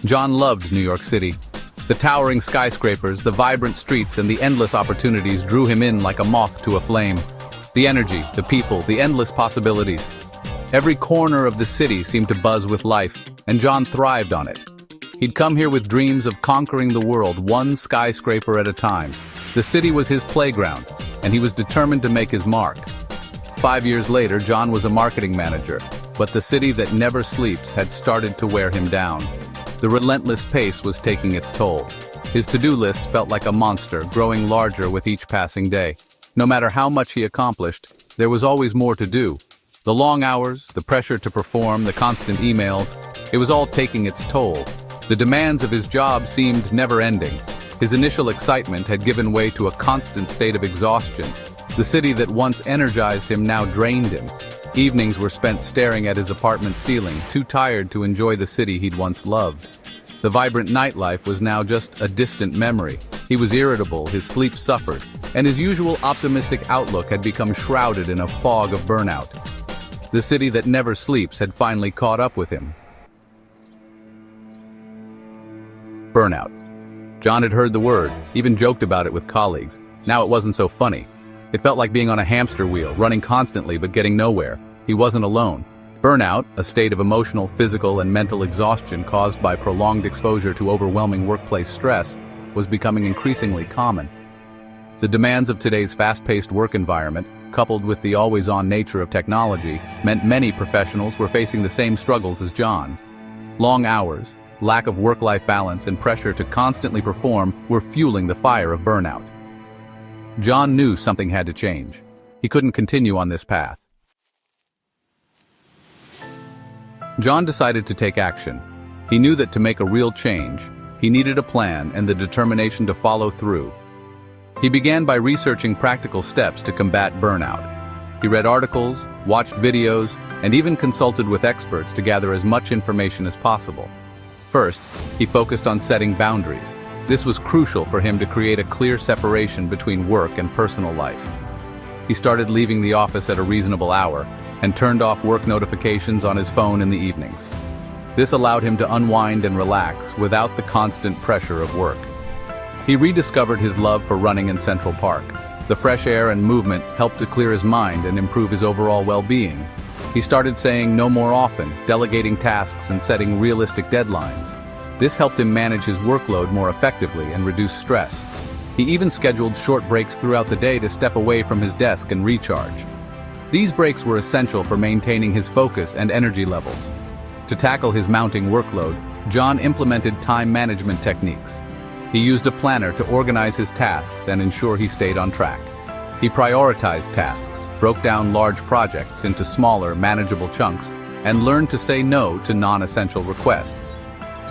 John loved New York City. The towering skyscrapers, the vibrant streets, and the endless opportunities drew him in like a moth to a flame. The energy, the people, the endless possibilities. Every corner of the city seemed to buzz with life, and John thrived on it. He'd come here with dreams of conquering the world, one skyscraper at a time. The city was his playground, and he was determined to make his mark. 5 years later, John was a marketing manager, but the city that never sleeps had started to wear him down. The relentless pace was taking its toll. His to-do list felt like a monster, growing larger with each passing day. No matter how much he accomplished, there was always more to do. The long hours, the pressure to perform, the constant emails, it was all taking its toll. The demands of his job seemed never-ending. His initial excitement had given way to a constant state of exhaustion. The city that once energized him now drained him. Evenings were spent staring at his apartment ceiling, too tired to enjoy the city he'd once loved. The vibrant nightlife was now just a distant memory. He was irritable, his sleep suffered, and his usual optimistic outlook had become shrouded in a fog of burnout. The city that never sleeps had finally caught up with him. Burnout. John had heard the word, even joked about it with colleagues. Now it wasn't so funny. It felt like being on a hamster wheel, running constantly but getting nowhere. He wasn't alone. Burnout, a state of emotional, physical, and mental exhaustion caused by prolonged exposure to overwhelming workplace stress, was becoming increasingly common. The demands of today's fast-paced work environment, coupled with the always-on nature of technology, meant many professionals were facing the same struggles as John. Long hours, lack of work-life balance, and pressure to constantly perform were fueling the fire of burnout. John knew something had to change. He couldn't continue on this path. John decided to take action. He knew that to make a real change, he needed a plan and the determination to follow through. He began by researching practical steps to combat burnout. He read articles, watched videos, and even consulted with experts to gather as much information as possible. First, he focused on setting boundaries. This was crucial for him to create a clear separation between work and personal life. He started leaving the office at a reasonable hour and turned off work notifications on his phone in the evenings. This allowed him to unwind and relax without the constant pressure of work. He rediscovered his love for running in Central Park. The fresh air and movement helped to clear his mind and improve his overall well-being. He started saying no more often, delegating tasks and setting realistic deadlines. This helped him manage his workload more effectively and reduce stress. He even scheduled short breaks throughout the day to step away from his desk and recharge. These breaks were essential for maintaining his focus and energy levels. To tackle his mounting workload, John implemented time management techniques. He used a planner to organize his tasks and ensure he stayed on track. He prioritized tasks, broke down large projects into smaller, manageable chunks, and learned to say no to non-essential requests.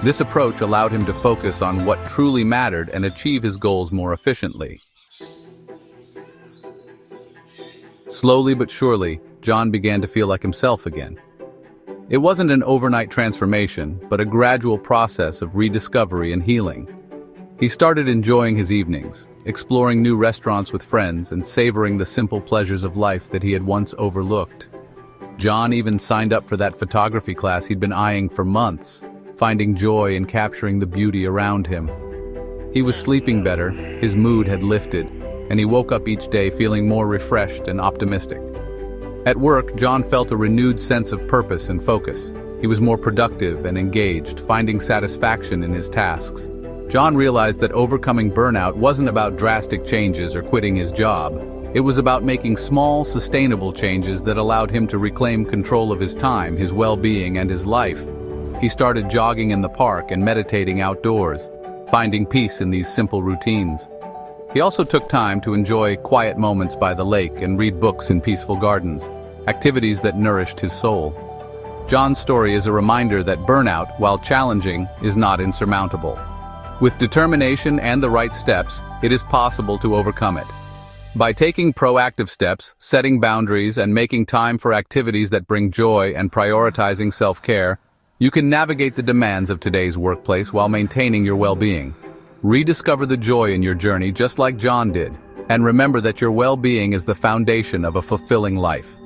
This approach allowed him to focus on what truly mattered and achieve his goals more efficiently. Slowly but surely, John began to feel like himself again. It wasn't an overnight transformation, but a gradual process of rediscovery and healing. He started enjoying his evenings, exploring new restaurants with friends and savoring the simple pleasures of life that he had once overlooked. John even signed up for that photography class he'd been eyeing for months, finding joy in capturing the beauty around him. He was sleeping better, his mood had lifted, and he woke up each day feeling more refreshed and optimistic. At work, John felt a renewed sense of purpose and focus. He was more productive and engaged, finding satisfaction in his tasks. John realized that overcoming burnout wasn't about drastic changes or quitting his job. It was about making small, sustainable changes that allowed him to reclaim control of his time, his well-being, and his life. He started jogging in the park and meditating outdoors, finding peace in these simple routines. He also took time to enjoy quiet moments by the lake and read books in peaceful gardens, activities that nourished his soul. John's story is a reminder that burnout, while challenging, is not insurmountable. With determination and the right steps, it is possible to overcome it. By taking proactive steps, setting boundaries, and making time for activities that bring joy and prioritizing self-care, you can navigate the demands of today's workplace while maintaining your well-being. Rediscover the joy in your journey just like John did, and remember that your well-being is the foundation of a fulfilling life.